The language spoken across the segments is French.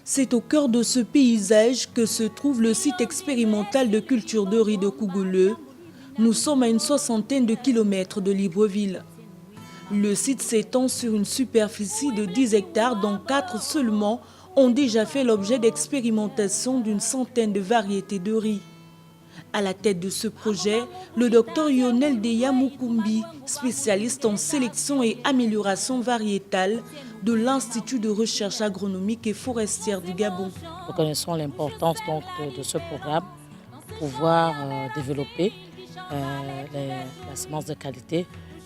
C'est au cœur de ce paysage que se trouve le site expérimental de culture de riz de Kougouleu. Nous sommes à une 60aine de kilomètres de Libreville. Le site s'étend sur une superficie de 10 hectares dont 4 seulement ont déjà fait l'objet d'expérimentation d'une centaine de variétés de riz. À la tête de ce projet, le docteur Lionel Deya Mukumbi, spécialiste en sélection et amélioration variétale de l'Institut de recherche agronomique et forestière du Gabon. Nous connaissons l'importance donc de ce programme pour pouvoir développer la semence de qualité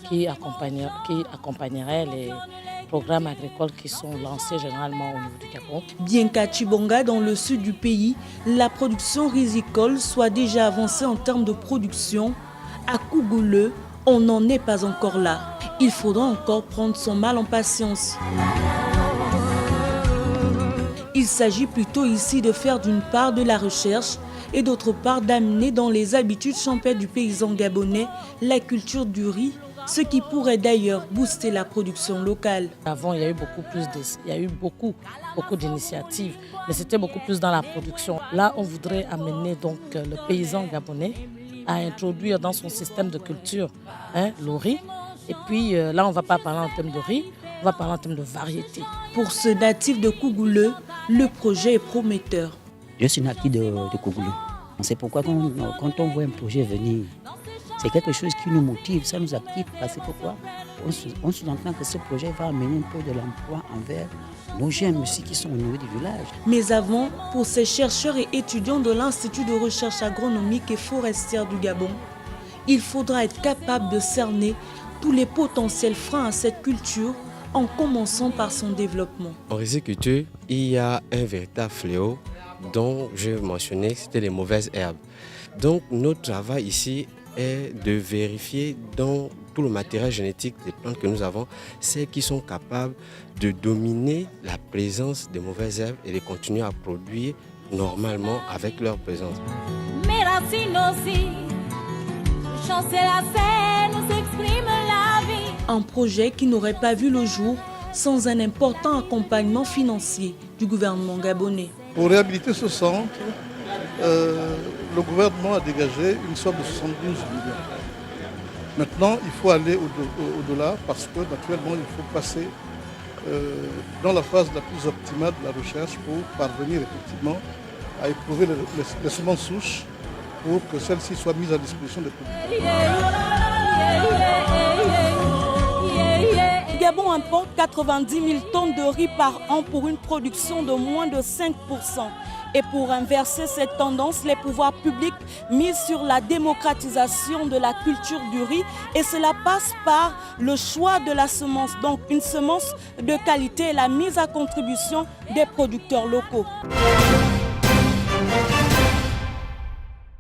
qui accompagnerait les programmes agricoles qui sont lancés généralement au niveau du Gabon. Bien qu'à Chibonga, dans le sud du pays, la production risicole soit déjà avancée en termes de production, à Kougouleu, on n'en est pas encore là. Il faudra encore prendre son mal en patience. Il s'agit plutôt ici de faire d'une part de la recherche et d'autre part d'amener dans les habitudes champêtres du paysan gabonais la culture du riz, ce qui pourrait d'ailleurs booster la production locale. Avant, il y a eu beaucoup d'initiatives, mais c'était beaucoup plus dans la production. Là, on voudrait amener donc le paysan gabonais à introduire dans son système de culture le riz. Et puis là, on ne va pas parler en termes de riz, on va parler en termes de variété. Pour ce natif de Kougouleu, le projet est prometteur. Je suis natif de Kougouleu. C'est pourquoi quand on voit un projet venir, c'est quelque chose qui nous motive, ça nous active. Parce que pourquoi on sous-entend que ce projet va amener un peu de l'emploi envers nos jeunes aussi qui sont au niveau du village. Mais avant, pour ces chercheurs et étudiants de l'Institut de recherche agronomique et forestière du Gabon, il faudra être capable de cerner tous les potentiels freins à cette culture en commençant par son développement. En riziculture, il y a un véritable fléau dont je mentionnais, c'était les mauvaises herbes. Donc notre travail ici est de vérifier dans tout le matériel génétique des plantes que nous avons, celles qui sont capables de dominer la présence des mauvaises herbes et de continuer à produire normalement avec leur présence. Un projet qui n'aurait pas vu le jour sans un important accompagnement financier du gouvernement gabonais. Pour réhabiliter ce centre, le gouvernement a dégagé une somme de 72 millions. Maintenant, il faut aller au-delà parce que naturellement, il faut passer dans la phase la plus optimale de la recherche pour parvenir effectivement à éprouver les semences souches pour que celles-ci soient mises à disposition des producteurs. Le Gabon importe 90 000 tonnes de riz par an pour une production de moins de 5%. Et pour inverser cette tendance, les pouvoirs publics misent sur la démocratisation de la culture du riz et cela passe par le choix de la semence, donc une semence de qualité et la mise à contribution des producteurs locaux.